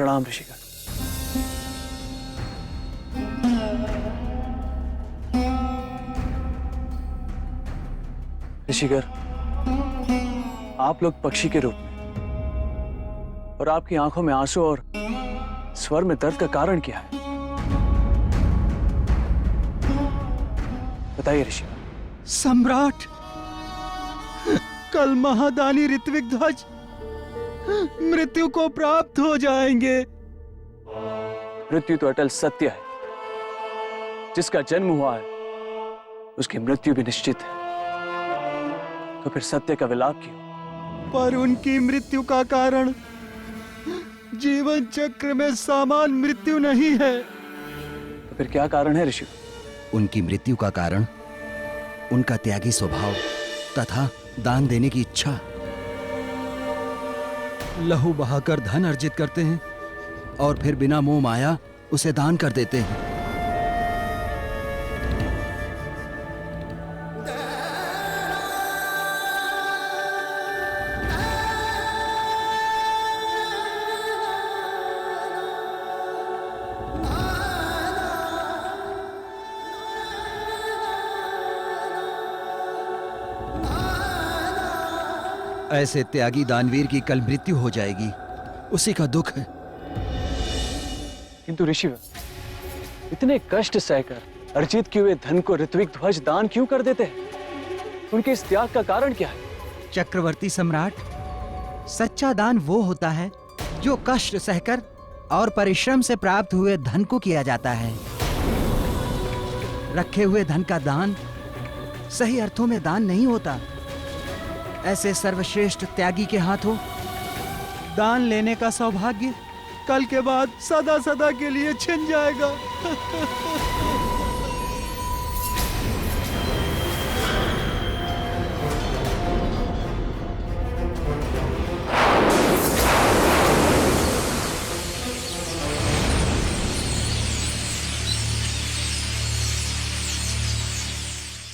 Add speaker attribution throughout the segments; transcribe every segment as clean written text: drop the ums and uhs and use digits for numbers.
Speaker 1: प्रणाम ऋषिकर। ऋषिकर, आप लोग पक्षी के रूप में और आपकी आंखों में आंसू और स्वर में दर्द का कारण क्या है? बताइए ऋषिकर।
Speaker 2: सम्राट, कल महादानी ऋत्विक ध्वज मृत्यु को प्राप्त हो जाएंगे।
Speaker 1: मृत्यु तो अटल सत्य है। जिसका जन्म हुआ है उसकी मृत्यु भी निश्चित है। तो फिर सत्य का विलाप क्यों?
Speaker 2: पर उनकी मृत्यु का कारण जीवन चक्र में सामान्य मृत्यु नहीं है।
Speaker 1: तो फिर क्या कारण है ऋषि?
Speaker 3: उनकी मृत्यु का कारण उनका त्यागी स्वभाव तथा दान देने की इच्छा। लहू बहाकर धन अर्जित करते हैं और फिर बिना मोह माया उसे दान कर देते हैं। ऐसे त्यागी दानवीर की कल मृत्यु हो जाएगी, उसी का दुख है।
Speaker 1: किंतु ऋषि, इतने कष्ट सहकर अर्जित किए हुए धन को ऋत्विक ध्वज दान क्यों कर देते हैं? उनके इस त्याग का कारण क्या है?
Speaker 4: चक्रवर्ती सम्राट, सच्चा दान वो होता है जो कष्ट सहकर और परिश्रम से प्राप्त हुए धन को किया जाता है। रखे हुए धन का दान सही अर्थों में दान नहीं होता। ऐसे सर्वश्रेष्ठ त्यागी के हाथों
Speaker 2: दान लेने का सौभाग्य कल के बाद सदा सदा के लिए छिन जाएगा।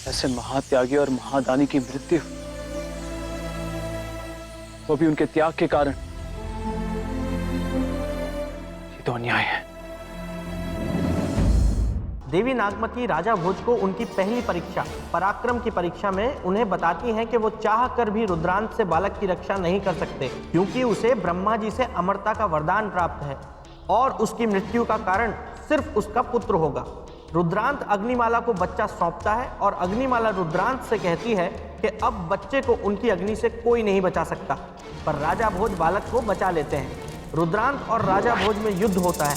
Speaker 1: ऐसे महात्यागी और महादानी की मृत्यु, वो भी उनके त्याग के कारण, ये तो अन्याय है।
Speaker 5: देवी नागमती राजा भोज को उनकी पहली परीक्षा, पराक्रम की परीक्षा में उन्हें बताती हैं कि वो चाह कर भी रुद्रांत से बालक की रक्षा नहीं कर सकते, क्योंकि उसे ब्रह्मा जी से अमरता का वरदान प्राप्त है और उसकी मृत्यु का कारण सिर्फ उसका पुत्र होगा। रुद्रांत अग्निमाला को बच्चा सौंपता है और अग्निमाला रुद्रांत से कहती है कि अब बच्चे को उनकी अग्नि से कोई नहीं बचा सकता, पर राजा भोज बालक को बचा लेते हैं। रुद्रांत और राजा भोज में युद्ध होता है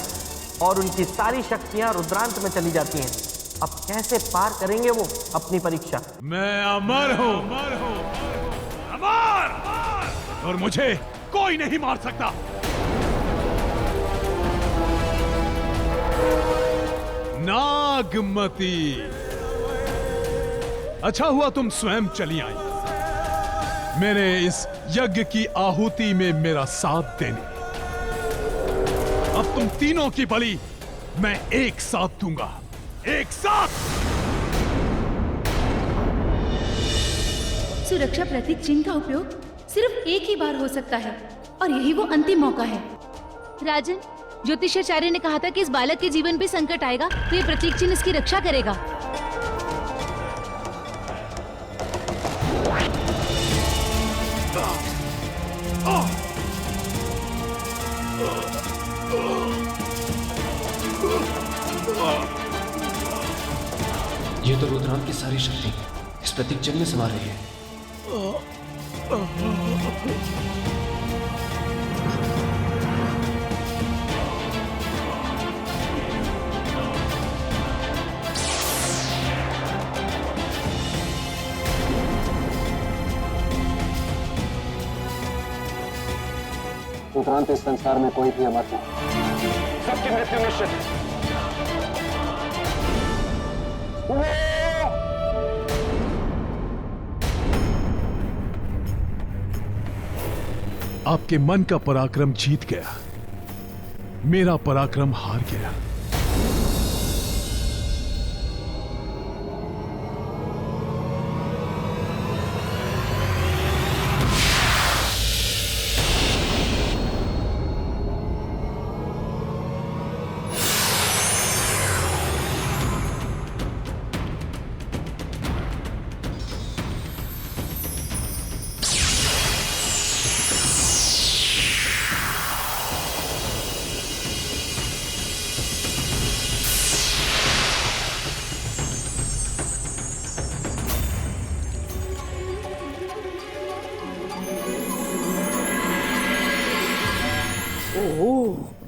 Speaker 5: और उनकी सारी शक्तियां रुद्रांत में चली जाती हैं। अब कैसे पार करेंगे वो अपनी परीक्षा?
Speaker 6: मैं अमर हूं, अमर, और मुझे कोई नहीं मार सकता। नागमती, अच्छा हुआ तुम स्वयं चली आई मेरे इस यज्ञ की आहुति में मेरा साथ देने। अब तुम तीनों की बलि मैं एक साथ दूंगा, एक साथ।
Speaker 7: सुरक्षा प्रतीक चिन्ह का उपयोग सिर्फ एक ही बार हो सकता है और यही वो अंतिम मौका है। राजन, ज्योतिषाचार्य ने कहा था कि इस बालक के जीवन पे संकट आएगा तो ये प्रतीक चिन्ह इसकी रक्षा करेगा।
Speaker 8: ये तो रुद्रांत की सारी शक्ति इस प्रतीक चिन्ह में समा रही है।
Speaker 9: रुद्रांत इस संसार में कोई भी अमर नहीं, सबकी मृत्यु निश्चित है।
Speaker 6: आपके मन का पराक्रम जीत गया, मेरा पराक्रम हार गया।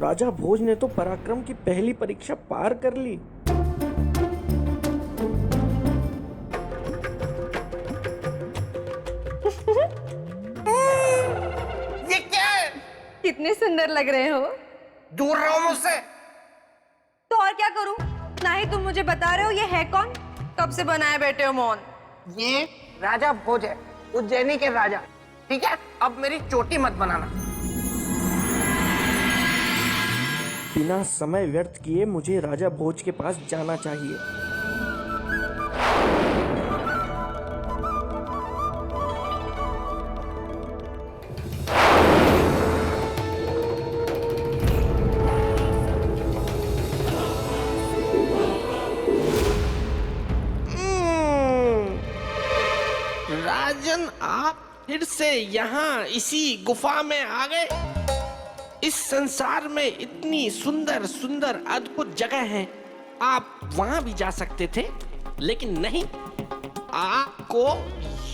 Speaker 5: राजा भोज ने तो पराक्रम की पहली परीक्षा पार कर ली।
Speaker 10: ये क्या है?
Speaker 11: कितने सुंदर लग रहे हो।
Speaker 10: दूर रहो मुझसे।
Speaker 11: तो और क्या करूं? ना ही तुम मुझे बता रहे हो ये है कौन? कब से बनाए बैठे हो मौन?
Speaker 10: ये राजा भोज है, उज्जैनी के राजा। ठीक है, अब मेरी चोटी मत बनाना।
Speaker 5: बिना समय व्यर्थ किए मुझे राजा भोज के पास जाना चाहिए।
Speaker 10: राजन, आप फिर से यहाँ इसी गुफा में आ गए। इस संसार में इतनी सुंदर सुंदर अद्भुत जगह है, आप वहां भी जा सकते थे, लेकिन नहीं, आपको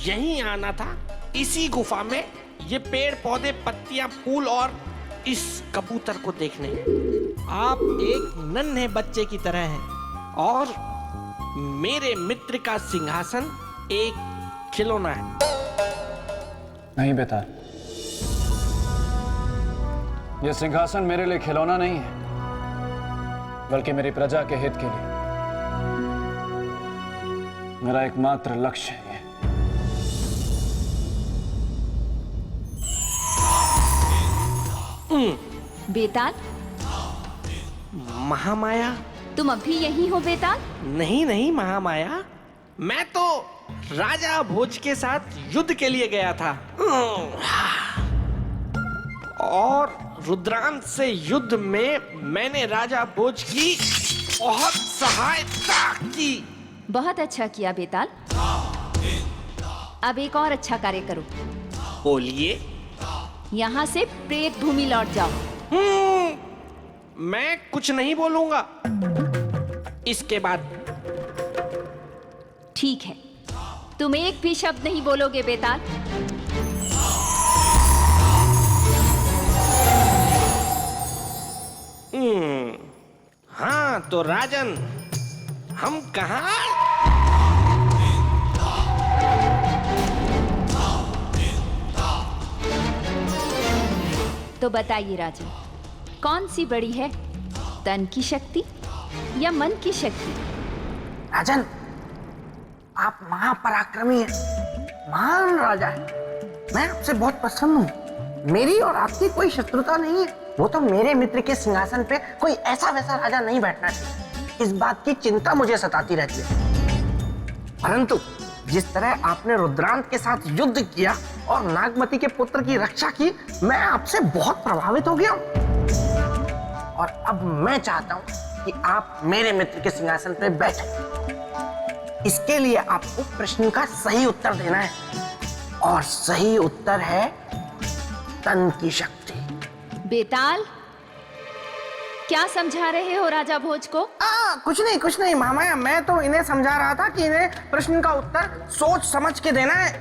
Speaker 10: यहीं आना था, इसी गुफा में, ये पेड़ पौधे पत्तियां फूल और इस कबूतर को देखने।
Speaker 5: आप एक नन्हे बच्चे की तरह हैं
Speaker 10: और मेरे मित्र का सिंहासन एक खिलौना है।
Speaker 1: नहीं बेटा, यह सिंहासन मेरे लिए खिलौना नहीं है, बल्कि मेरी प्रजा के हित के लिए मेरा एकमात्र लक्ष्य है।
Speaker 7: बेताल,
Speaker 10: महामाया,
Speaker 7: तुम अभी यहीं हो बेताल?
Speaker 10: नहीं नहीं महामाया, मैं तो राजा भोज के साथ युद्ध के लिए गया था और रुद्रांत से युद्ध में मैंने राजा भोज की बहुत सहायता की।
Speaker 7: बहुत अच्छा किया बेताल। अब एक और अच्छा कार्य करो।
Speaker 10: बोलिए।
Speaker 7: यहाँ से प्रेत भूमि लौट जाओ।
Speaker 10: मैं कुछ नहीं बोलूंगा इसके बाद।
Speaker 7: ठीक है, तुम एक भी शब्द नहीं बोलोगे बेताल।
Speaker 10: हाँ तो राजन, हम कहाँ?
Speaker 7: तो बताइए राजन, कौन सी बड़ी है, तन की शक्ति या मन की शक्ति?
Speaker 10: राजन, आप महापराक्रमी हैं, महान राजा हैं। मैं आपसे बहुत प्रसन्न हूँ। मेरी और आपकी कोई शत्रुता नहीं है। वो तो मेरे मित्र के सिंहासन पे कोई ऐसा वैसा राजा नहीं बैठना चाहिए, इस बात की चिंता मुझे सताती रहती है। परंतु जिस तरह आपने रुद्रांत के साथ युद्ध किया और नागमती के पुत्र की रक्षा की, मैं आपसे बहुत प्रभावित हो गया हूँ। और अब मैं चाहता हूँ कि आप मेरे मित्र के सिंहासन पे बैठे। इसके लिए आपको प्रश्न का सही उत्तर देना है, और सही उत्तर है तन की शक्ति।
Speaker 7: बेताल, क्या समझा रहे हो राजा भोज को?
Speaker 10: कुछ नहीं महामाया, मैं तो इन्हें समझा रहा था कि इन्हें प्रश्न का उत्तर सोच समझ के देना है।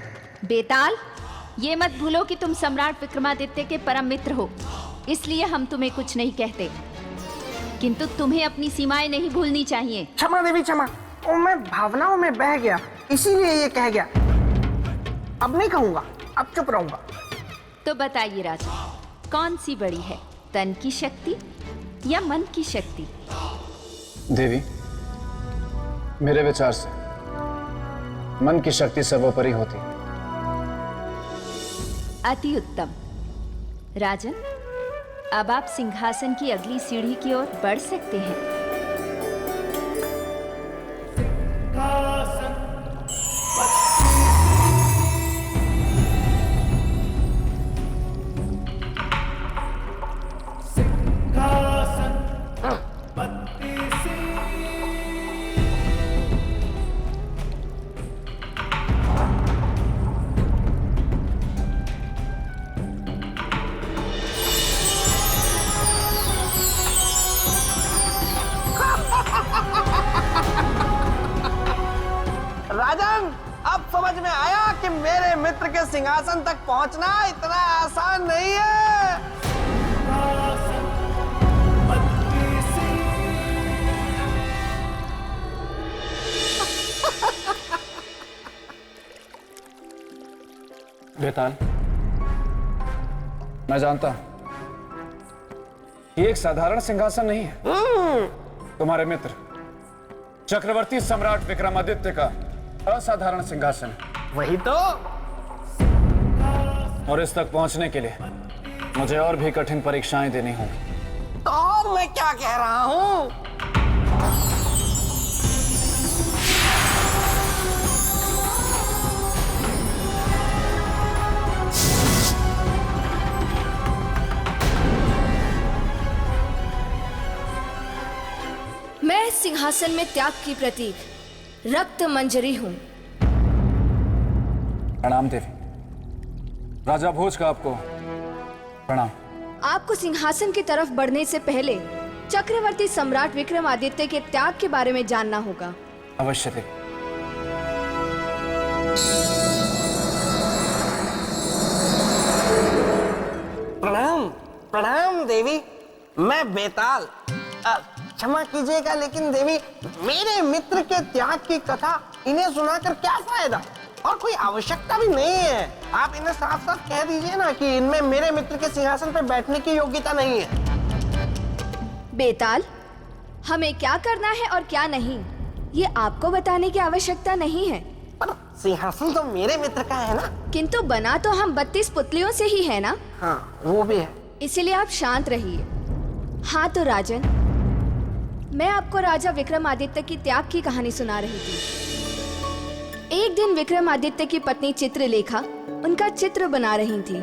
Speaker 7: बेताल, ये मत भूलो कि तुम सम्राट विक्रमादित्य के परम मित्र हो, इसलिए हम तुम्हें कुछ नहीं कहते, किंतु तुम्हें अपनी सीमाएं नहीं भूलनी चाहिए।
Speaker 10: क्षमा देवी क्षमा, मैं भावनाओं में बह गया, इसीलिए ये कह गया। अब नहीं कहूंगा, अब चुप रहूंगा।
Speaker 7: तो बताइए राजा, कौन सी बड़ी है, तन की शक्ति या मन की शक्ति?
Speaker 1: देवी, मेरे विचार से मन की शक्ति सर्वोपरि होती है।
Speaker 7: अति उत्तम। राजन, अब आप सिंहासन की अगली सीढ़ी की ओर बढ़ सकते हैं।
Speaker 10: राजन, अब समझ में आया कि मेरे मित्र के सिंहासन तक पहुंचना इतना आसान नहीं है।
Speaker 9: बेताल, मैं जानता हूं ये एक साधारण सिंहासन नहीं है। तुम्हारे मित्र चक्रवर्ती सम्राट विक्रमादित्य का असाधारण सिंहासन है।
Speaker 10: वही तो।
Speaker 9: और इस तक पहुंचने के लिए मुझे और भी कठिन परीक्षाएं देनी होंगी।
Speaker 10: तो और मैं क्या कह रहा हूं?
Speaker 12: मैं सिंहासन में त्याग की प्रतीक रक्त मंजरी हूं।
Speaker 9: प्रणाम देवी। राजा भोज का आपको प्रणाम।
Speaker 12: आपको सिंहासन की तरफ बढ़ने से पहले चक्रवर्ती सम्राट विक्रमादित्य के त्याग के बारे में जानना होगा।
Speaker 9: अवश्य देवी।
Speaker 10: प्रणाम प्रणाम देवी। मैं बेताल। क्षमा कीजिएगा लेकिन देवी, मेरे मित्र के त्याग की कथा इन्हें सुनाकर क्या फायदा, और कोई आवश्यकता भी नहीं है। आप इन्हें साफ साफ कह दीजिए ना कि इनमें मेरे मित्र के सिंहासन पर बैठने की योग्यता नहीं है।
Speaker 12: बेताल, हमें क्या करना है और क्या नहीं, ये आपको बताने की आवश्यकता नहीं है।
Speaker 10: पर सिंहासन तो मेरे मित्र का है ना।
Speaker 12: किंतु बना तो हम 32 पुतलियों से ही है ना।
Speaker 10: हाँ, वो भी है।
Speaker 12: इसलिए आप शांत रहिए। हाँ तो राजन, मैं आपको राजा विक्रमादित्य की त्याग की कहानी सुना रही थी। एक दिन विक्रमादित्य की पत्नी चित्रलेखा उनका चित्र बना रही थी।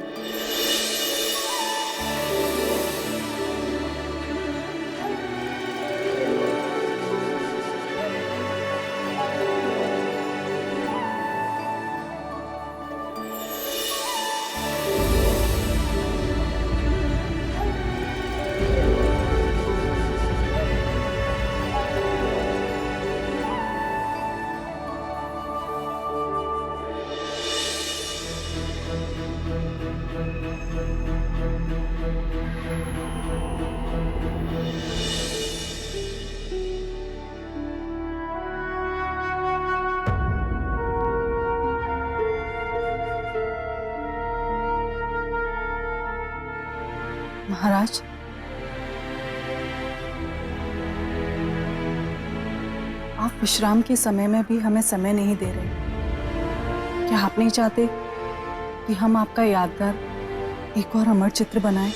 Speaker 11: महाराज, आप विश्राम के समय में भी हमें समय नहीं दे रहे। क्या आप नहीं चाहते कि हम आपका यादगार एक और अमर चित्र बनाएं?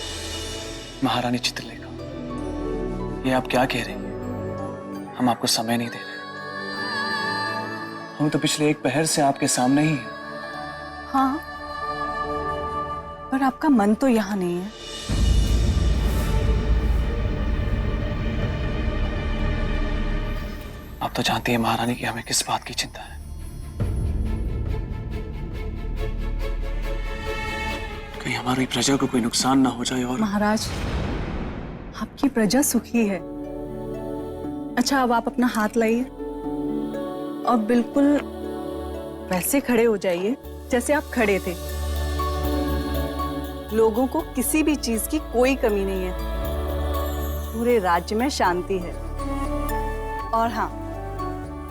Speaker 1: महारानी चित्रलेखा, ये आप क्या कह रही हैं? हम आपको समय नहीं दे रहे। हम तो पिछले एक पहर से आपके सामने ही हैं।
Speaker 11: हाँ, पर आपका मन तो यहाँ नहीं है।
Speaker 1: आप तो जानती हैं महारानी कि हमें किस बात की चिंता है। कहीं हमारी प्रजा को कोई नुकसान ना हो जाए। और
Speaker 11: महाराज, आपकी प्रजा सुखी है। अच्छा, अब आप अपना हाथ लाइए और बिल्कुल वैसे खड़े हो जाइए जैसे आप खड़े थे। लोगों को किसी भी चीज की कोई कमी नहीं है। पूरे राज्य में शांति है। और हाँ,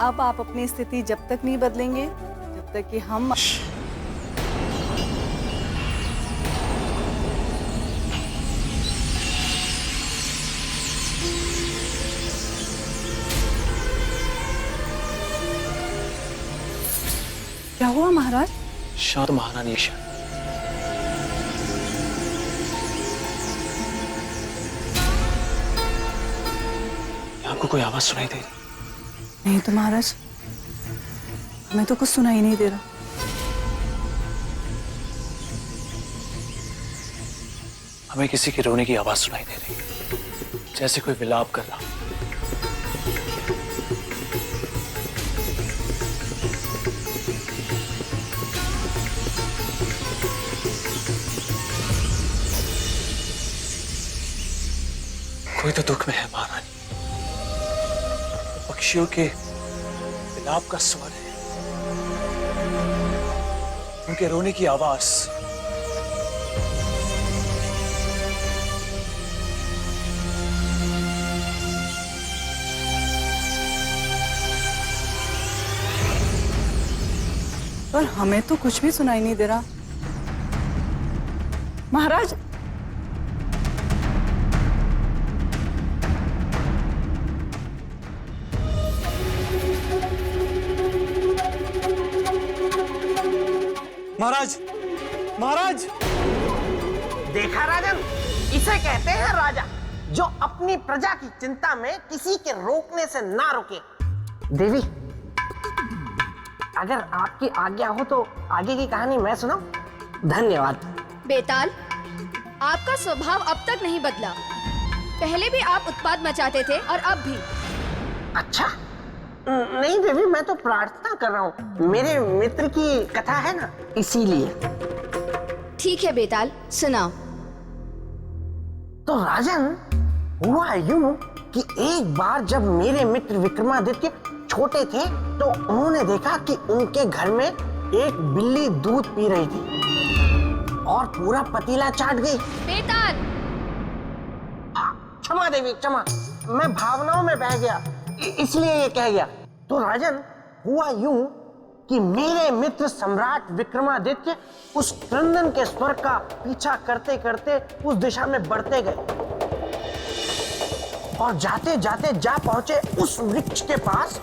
Speaker 11: अब आप अपनी स्थिति जब तक नहीं बदलेंगे जब तक कि हम क्या हुआ महाराज?
Speaker 1: शांत महारानी, शांत। आपको कोई आवाज सुनाई दे रही?
Speaker 11: नहीं तो महाराज, हमें तो कुछ सुनाई नहीं दे रहा।
Speaker 1: हमें किसी के रोने की आवाज सुनाई दे रही, जैसे कोई विलाप कर रहा। कोई तो दुख में है महारानी। पक्षियों के विलाप का स्वर है, उनके रोने की आवाज।
Speaker 11: पर हमें तो कुछ भी सुनाई नहीं दे रहा। महाराज,
Speaker 2: महाराज, महाराज!
Speaker 10: देखा राजन, इसे कहते हैं राजा, जो अपनी प्रजा की चिंता में किसी के रोकने से ना रुके। देवी, अगर आपकी आज्ञा हो तो आगे की कहानी मैं सुनाऊं? धन्यवाद।
Speaker 12: बेताल, आपका स्वभाव अब तक नहीं बदला। पहले भी आप उत्पात मचाते थे और अब भी।
Speaker 10: अच्छा, नहीं देवी, मैं तो प्रार्थना कर रहा हूँ। मेरे मित्र की कथा है ना, इसीलिए।
Speaker 12: ठीक है बेताल, सुनाओ।
Speaker 10: तो राजन, हुआ यूं कि एक बार जब मेरे मित्र विक्रमादित्य छोटे थे तो उन्होंने देखा कि उनके घर में एक बिल्ली दूध पी रही थी और पूरा पतीला चाट गई।
Speaker 12: बेताल!
Speaker 10: क्षमा देवी, क्षमा, मैं भावनाओं में बह गया, इसलिए ये कह गया। तो राजन, हुआ यूं कि मेरे मित्र सम्राट विक्रमादित्य उस क्रंदन के स्वर का पीछा करते करते उस दिशा में बढ़ते गए और जाते जाते जा पहुंचे उस वृक्ष के पास।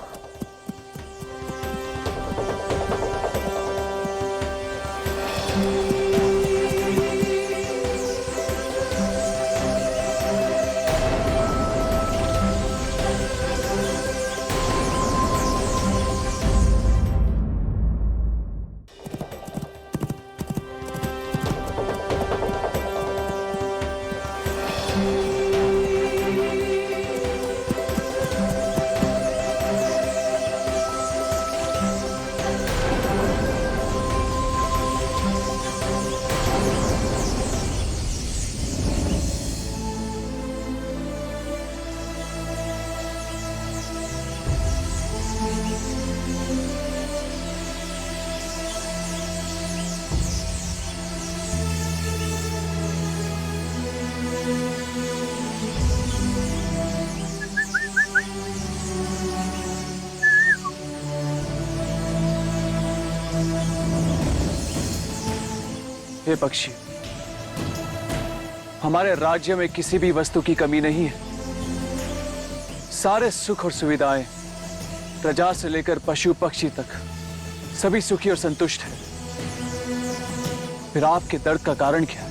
Speaker 1: हे पक्षी, हमारे राज्य में किसी भी वस्तु की कमी नहीं है। सारे सुख और सुविधाएं, प्रजा से लेकर पशु पक्षी तक, सभी सुखी और संतुष्ट हैं। फिर आपके दर्द का कारण क्या है?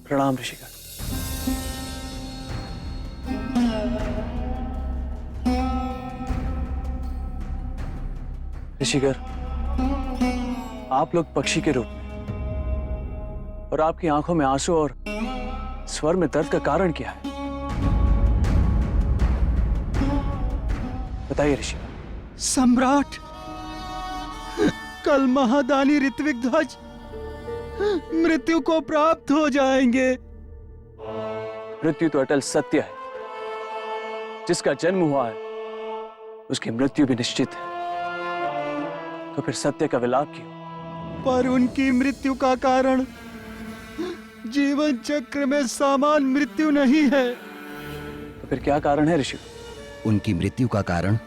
Speaker 1: प्रणाम ऋषिकर। ऋषिकर, आप लोग पक्षी के रूप में और आपकी आंखों में आंसू और स्वर में दर्द का कारण क्या है? बताइए ऋषिकर।
Speaker 2: सम्राट, कल महादानी ऋत्विक ध्वज मृत्यु को प्राप्त हो जाएंगे।
Speaker 1: मृत्यु तो अटल सत्य है। जिसका जन्म हुआ है उसकी मृत्यु भी निश्चित है। तो फिर सत्य का विलाप क्यों?
Speaker 2: पर उनकी मृत्यु का कारण जीवन चक्र में समान मृत्यु नहीं है।
Speaker 1: तो फिर क्या कारण है ऋषि?
Speaker 3: उनकी मृत्यु का कारण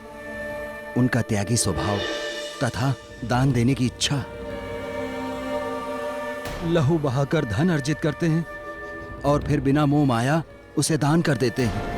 Speaker 3: उनका त्यागी स्वभाव तथा दान देने की इच्छा। लहू बहाकर धन अर्जित करते हैं और फिर बिना मोह माया उसे दान कर देते हैं।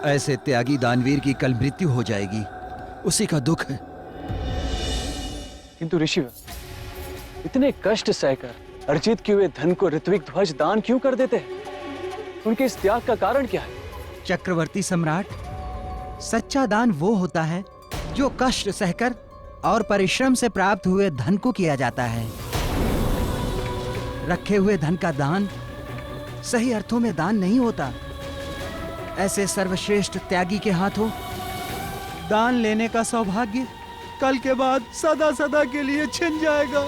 Speaker 3: ऐसे त्यागी दानवीर की कल मृत्यु हो जाएगी, उसी का दुख है।
Speaker 1: किंतु ऋषि, इतने कष्ट सहकर अर्जित किए हुए धन को ऋत्विक ध्वज दान क्यों कर देते हैं? उनके इस त्याग का कारण क्या है?
Speaker 4: चक्रवर्ती सम्राट, सच्चा दान वो होता है जो कष्ट सहकर और परिश्रम से प्राप्त हुए धन को किया जाता है। रखे हुए धन का दान सही अर्थों में दान नहीं होता। ऐसे सर्वश्रेष्ठ त्यागी के हाथों
Speaker 2: दान लेने का सौभाग्य कल के बाद सदा सदा के लिए छिन जाएगा।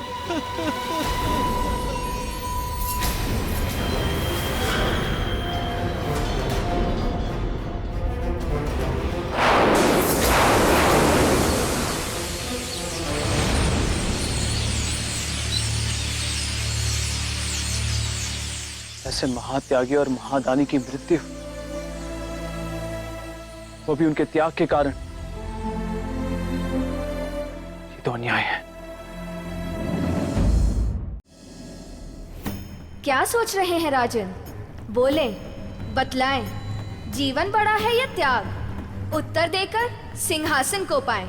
Speaker 1: ऐसे महात्यागी और महादानी की मृत्यु, वो भी उनके त्याग के कारण, ये तो अन्याय है।
Speaker 12: क्या सोच रहे हैं राजन? बोलें, बतलाएं, जीवन बड़ा है या त्याग? उत्तर देकर सिंहासन को पाएं।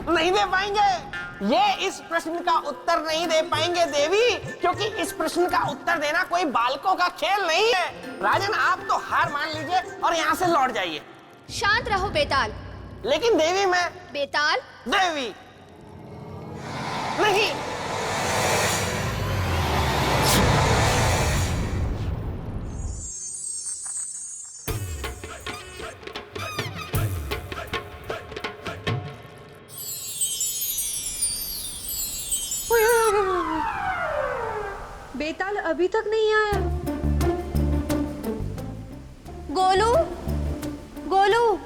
Speaker 10: नहीं दे पाएंगे। ये इस प्रश्न का उत्तर नहीं दे पाएंगे देवी, क्योंकि इस प्रश्न का उत्तर देना कोई बालकों का खेल नहीं है। राजन, आप तो हार मान लीजिए और यहाँ से लौट जाइए।
Speaker 12: शांत रहो बेताल।
Speaker 10: लेकिन देवी, मैं
Speaker 12: बेताल
Speaker 10: देवी नहीं।
Speaker 13: बेताल अभी तक नहीं आया।
Speaker 12: गोलू, गोलू,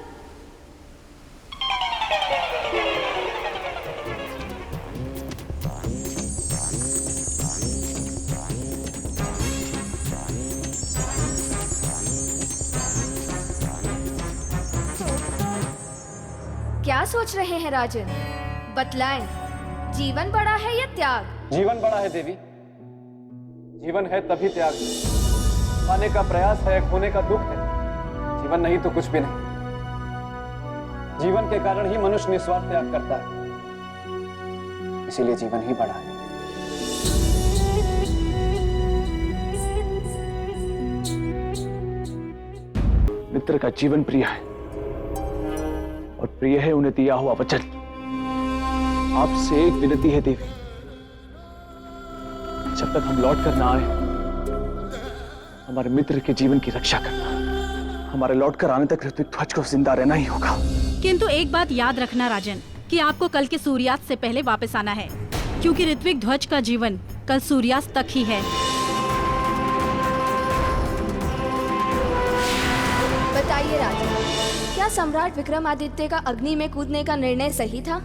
Speaker 12: क्या सोच रहे हैं राजन? बतलाएं, जीवन बड़ा है या त्याग?
Speaker 9: जीवन बड़ा है देवी। जीवन है तभी त्याग, पाने का प्रयास है, खोने का दुख है। जीवन नहीं तो कुछ भी नहीं। जीवन के कारण ही मनुष्य निस्वार्थ त्याग करता है, इसीलिए जीवन ही बड़ा है।
Speaker 1: मित्र का जीवन प्रिय है और प्रिय है उन्हें दिया हुआ वचन। आपसे एक विनती है देवी, जब तक हम लौट कर ना आए, हमारे मित्र के जीवन की रक्षा करना। हमारे लौट कर आने तक ऋत्विक ध्वज को जिंदा रहना ही होगा।
Speaker 13: किंतु एक बात याद रखना राजन, कि आपको कल के सूर्यास्त से पहले वापस आना है, क्योंकि ऋत्विक ध्वज का जीवन कल सूर्यास्त तक ही है।
Speaker 12: बताइए राजा, क्या सम्राट विक्रमादित्य का अग्नि में कूदने का निर्णय सही था?